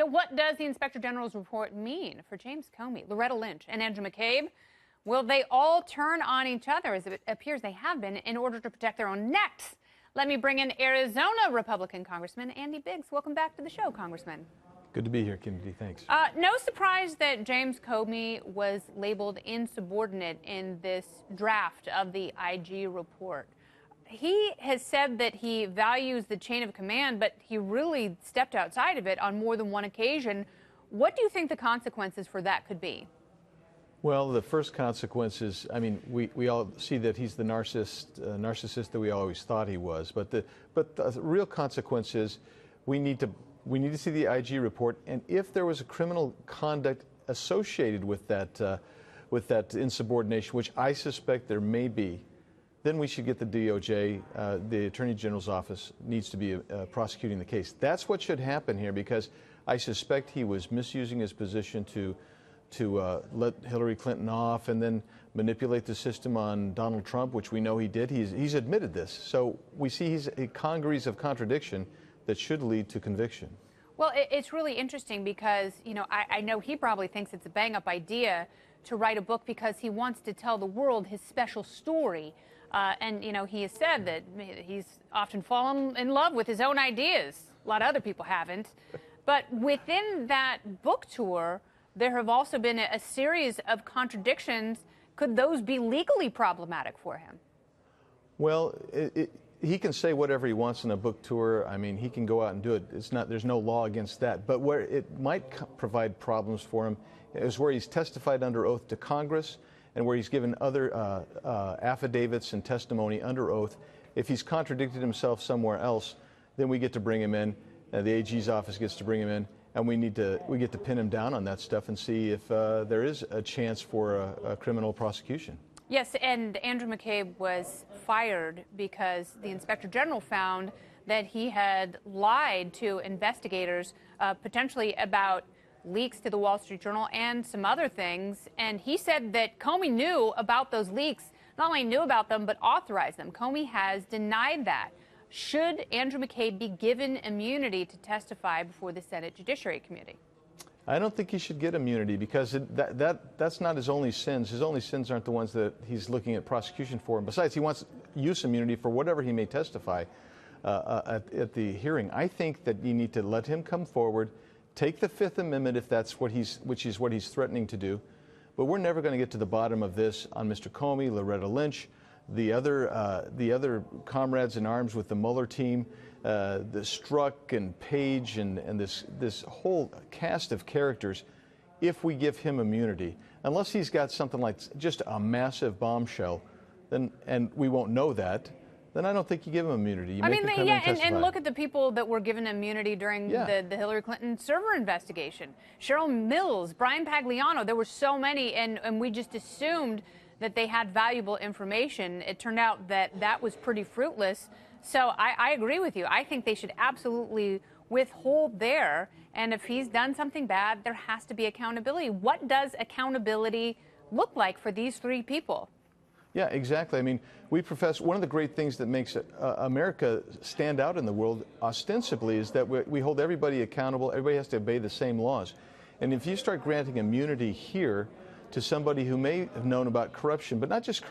So what does the Inspector General's report mean for James Comey, Loretta Lynch, and Andrew McCabe? Will they all turn on each other, as it appears they have been, in order to protect their own necks? Let me bring in Arizona Republican Congressman Andy Biggs. Welcome back to the show, Congressman. Good to be here, Kennedy. Thanks. No surprise that James Comey was labeled insubordinate in this draft of the IG report. He has said that he values the chain of command, but he really stepped outside of it on more than one occasion. What do you think the consequences for that could be? Well, the first consequence is, I mean, we all see that he's the narcissist that we always thought he was. But the real consequence is we need to see the IG report, and if there was a criminal conduct associated with that insubordination, which I suspect there may be, then we should get the DOJ, the Attorney General's office needs to be prosecuting the case. That's what should happen here, because I suspect he was misusing his position to let Hillary Clinton off and then manipulate the system on Donald Trump, which we know he did. He's admitted this. So we see he's a congeries of contradiction that should lead to conviction. Well, it's really interesting because, you know, I know he probably thinks it's a bang-up idea to write a book because he wants to tell the world his special story. And, you know, he has said that he's often fallen in love with his own ideas. A lot of other people haven't. But within that book tour, there have also been a series of contradictions. Could those be legally problematic for him? Well, he can say whatever he wants in a book tour. I mean, he can go out and do it. There's no law against that. But where it might provide problems for him is where he's testified under oath to Congress and where he's given other affidavits and testimony under oath. If he's contradicted himself somewhere else, then we get to bring him in. The AG's office gets to bring him in, and we get to pin him down on that stuff and see if there is a chance for a criminal prosecution. Yes, and Andrew McCabe was fired because the Inspector General found that he had lied to investigators, potentially about leaks to the Wall Street Journal and some other things. And he said that Comey knew about those leaks, not only knew about them, but authorized them. Comey has denied that. Should Andrew McCabe be given immunity to testify before the Senate Judiciary Committee? I don't think he should get immunity because that's not his only sins. His only sins aren't the ones that he's looking at prosecution for. And besides, he wants use immunity for whatever he may testify at the hearing. I think that you need to let him come forward, take the Fifth Amendment if that's which is what he's threatening to do. But we're never going to get to the bottom of this on Mr. Comey, Loretta Lynch, the other comrades in arms with the Mueller team, the Strzok and Page and this whole cast of characters. If we give him immunity, unless he's got something like just a massive bombshell, then, and we won't know that, then I don't think you give him immunity. You and look at the people that were given immunity during the Hillary Clinton server investigation. Cheryl Mills, Brian Pagliano, there were so many, and we just assumed that they had valuable information. It turned out that that was pretty fruitless. So I agree with you. I think they should absolutely withhold there. And if he's done something bad, there has to be accountability. What does accountability look like for these three people? Yeah, exactly. I mean, we profess one of the great things that makes America stand out in the world ostensibly is that we hold everybody accountable. Everybody has to obey the same laws. And if you start granting immunity here to somebody who may have known about corruption, but not just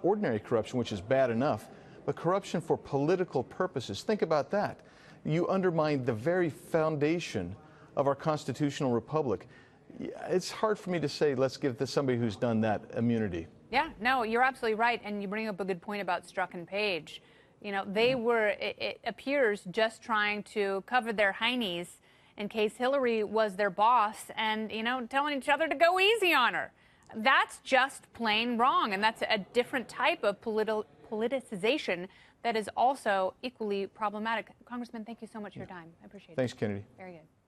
ordinary corruption, which is bad enough, but corruption for political purposes. Think about that. You undermine the very foundation of our constitutional republic. It's hard for me to say, let's give this somebody who's done that immunity. Yeah, no, you're absolutely right. And you bring up a good point about Strzok and Page. You know, they were, it appears, just trying to cover their heinies in case Hillary was their boss and, you know, telling each other to go easy on her. That's just plain wrong. And that's a different type of politicization that is also equally problematic. Congressman, thank you so much for your time. I appreciate it. Thanks, Kennedy. Very good.